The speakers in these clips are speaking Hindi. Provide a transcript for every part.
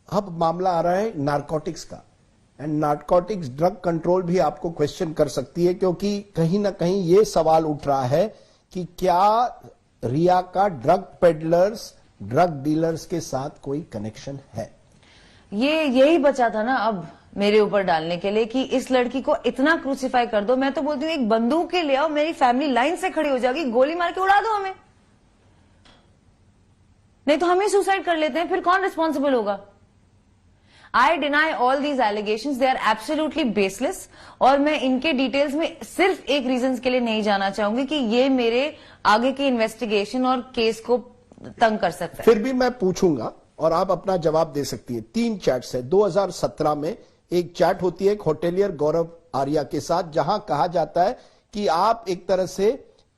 अब मामला आ रहा है नारकोटिक्स का, एंड नारकोटिक्स ड्रग कंट्रोल भी आपको क्वेश्चन कर सकती है, क्योंकि कहीं ना कहीं ये सवाल उठ रहा है कि क्या रिया का ड्रग पेडलर्स, ड्रग डीलर्स के साथ कोई कनेक्शन है। यही बचा था ना अब मेरे ऊपर डालने के लिए कि इस लड़की को इतना क्रूसिफाई कर दो। मैं तो बोलती हूँ एक बंदूक के ले आओ, मेरी फैमिली लाइन से खड़ी हो जाएगी, गोली मार के उड़ा दो हमें, नहीं तो हम ही सुसाइड कर लेते हैं, फिर कौन रिस्पॉन्सिबल होगा। I deny all these allegations, they are absolutely baseless. और मैं इनके डिटेल्स में सिर्फ एक रीजन के लिए नहीं जाना चाहूंगी कि ये मेरे आगे की इन्वेस्टिगेशन और केस को तंग कर सकता है। फिर भी मैं पूछूंगा और आप अपना जवाब दे सकती है। 3 चैट्स है। 2017 में एक चैट होती है एक होटेलियर गौरव आर्या के साथ, जहां कहा जाता है कि आप एक तरह से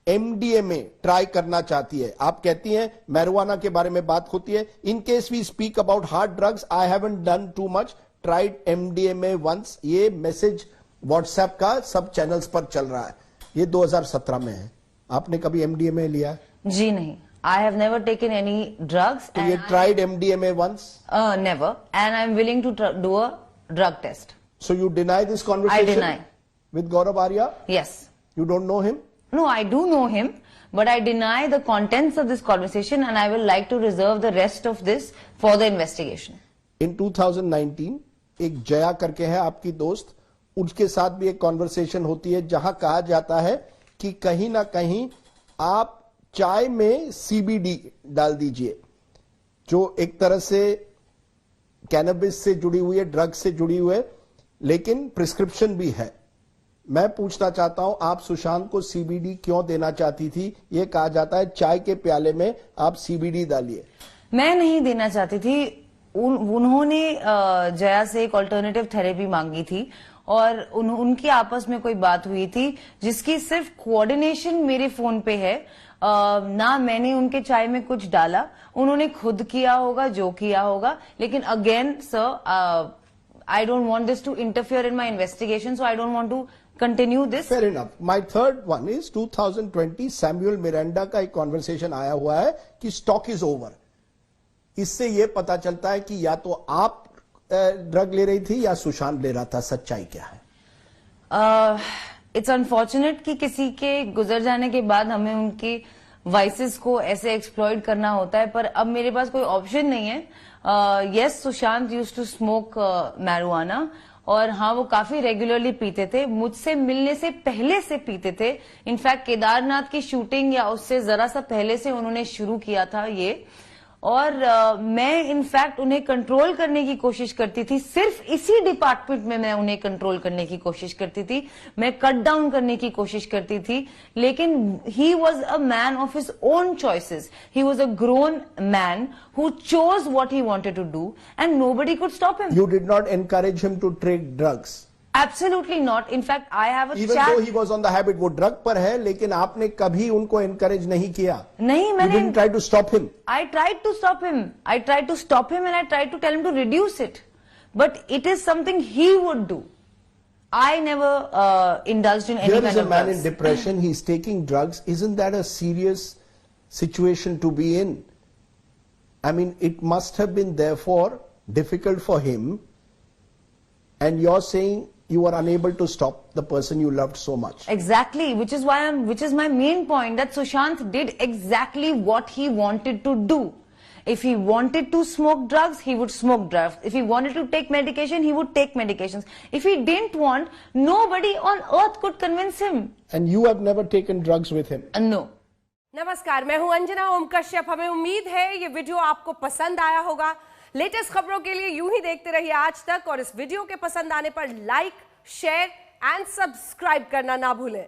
एमडीएमए ट्राई करना चाहती है। आप कहती हैं मैरिजुआना के बारे में बात होती है। In case we speak about hard drugs, I haven't done too much, tried MDMA once. ये मैसेज व्हाट्सएप का सब चैनल्स पर चल रहा है। ये 2017 में है। आपने कभी एमडीएमए लिया है? जी नहीं, I have never taken any drugs. So you tried MDMA once? Never. And I'm willing to do a drug test. So you deny this conversation? I deny. With Gaurav Arya? Yes. You don't know him? No, I do know him, but I deny the contents of this conversation, and I will like to reserve the rest of this for the investigation. In 2019, एक जया करके है आपकी दोस्त, उसके साथ भी एक कॉन्वर्सेशन होती है जहां कहा जाता है कि कहीं ना कहीं आप चाय में सीबीडी डाल दीजिए, जो एक तरह से कैनबिस से जुड़ी हुई है, ड्रग से जुड़ी हुई है, लेकिन प्रिस्क्रिप्शन भी है। मैं पूछना चाहता हूं, आप सुशांत को सीबीडी क्यों देना चाहती थी? यह कहा जाता है चाय के प्याले में आप सीबीडी डालिए। मैं नहीं देना चाहती थी। उन्होंने जया से एक ऑल्टरनेटिव थेरेपी मांगी थी और उनकी आपस में कोई बात हुई थी जिसकी सिर्फ कोऑर्डिनेशन मेरे फोन पे है। ना मैंने उनके चाय में कुछ डाला, उन्होंने खुद किया होगा जो किया होगा। लेकिन again sir, I don't want this to interfere in my investigation, so I don't want to continue this. Fair enough. My third one is 2020 Samuel Miranda का एक कॉन्वर्सेशन आया हुआ है कि स्टॉक इज ओवर। इससे यह पता चलता है कि या तो आप ड्रग ले रही थी या सुशांत ले रहा था। सच्चाई क्या है? इट्स अनफॉर्चुनेट कि किसी के गुजर जाने के बाद हमें उनकी वाइसेस को ऐसे एक्सप्लॉइट करना होता है, पर अब मेरे पास कोई ऑप्शन नहीं है। Yes, Sushant used to smoke marijuana, और हाँ वो काफी रेगुलरली पीते थे, मुझसे मिलने से पहले से पीते थे। इनफैक्ट केदारनाथ की शूटिंग या उससे जरा सा पहले से उन्होंने शुरू किया था ये। और मैं इनफैक्ट उन्हें कंट्रोल करने की कोशिश करती थी, सिर्फ इसी डिपार्टमेंट में मैं उन्हें कंट्रोल करने की कोशिश करती थी, मैं कट डाउन करने की कोशिश करती थी। लेकिन he was a man of his own choices, he was a grown man who chose what he wanted to do and nobody could stop him. You did not encourage him to take drugs? Absolutely not. In fact, I have a chat. Even though he was on the habit, वो ड्रग पर है, लेकिन आपने कभी उनको एनकरेज नहीं किया? नहीं, मैंने You didn't try to stop him? I tried to stop him. I tried to stop him and I tried to tell him to reduce it. But it is something he would do. I never indulged in any kind of drugs. Here is a man in depression. He's taking drugs. Isn't that a serious situation to be in? I mean, it must have been therefore difficult for him. And you're saying you were unable to stop the person you loved so much. Exactly, which is my main point, that Sushant did exactly what he wanted to do. If he wanted to smoke drugs, he would smoke drugs. If he wanted to take medication, he would take medications. If he didn't want, nobody on earth could convince him. And you have never taken drugs with him? No. नमस्कार, मैं हूं अंजना ओम कश्यप। हमें उम्मीद है ये वीडियो आपको पसंद आया होगा। लेटेस्ट खबरों के लिए यूं ही देखते रहिए आज तक, और इस वीडियो के पसंद आने पर लाइक, शेयर एंड सब्सक्राइब करना ना भूलें।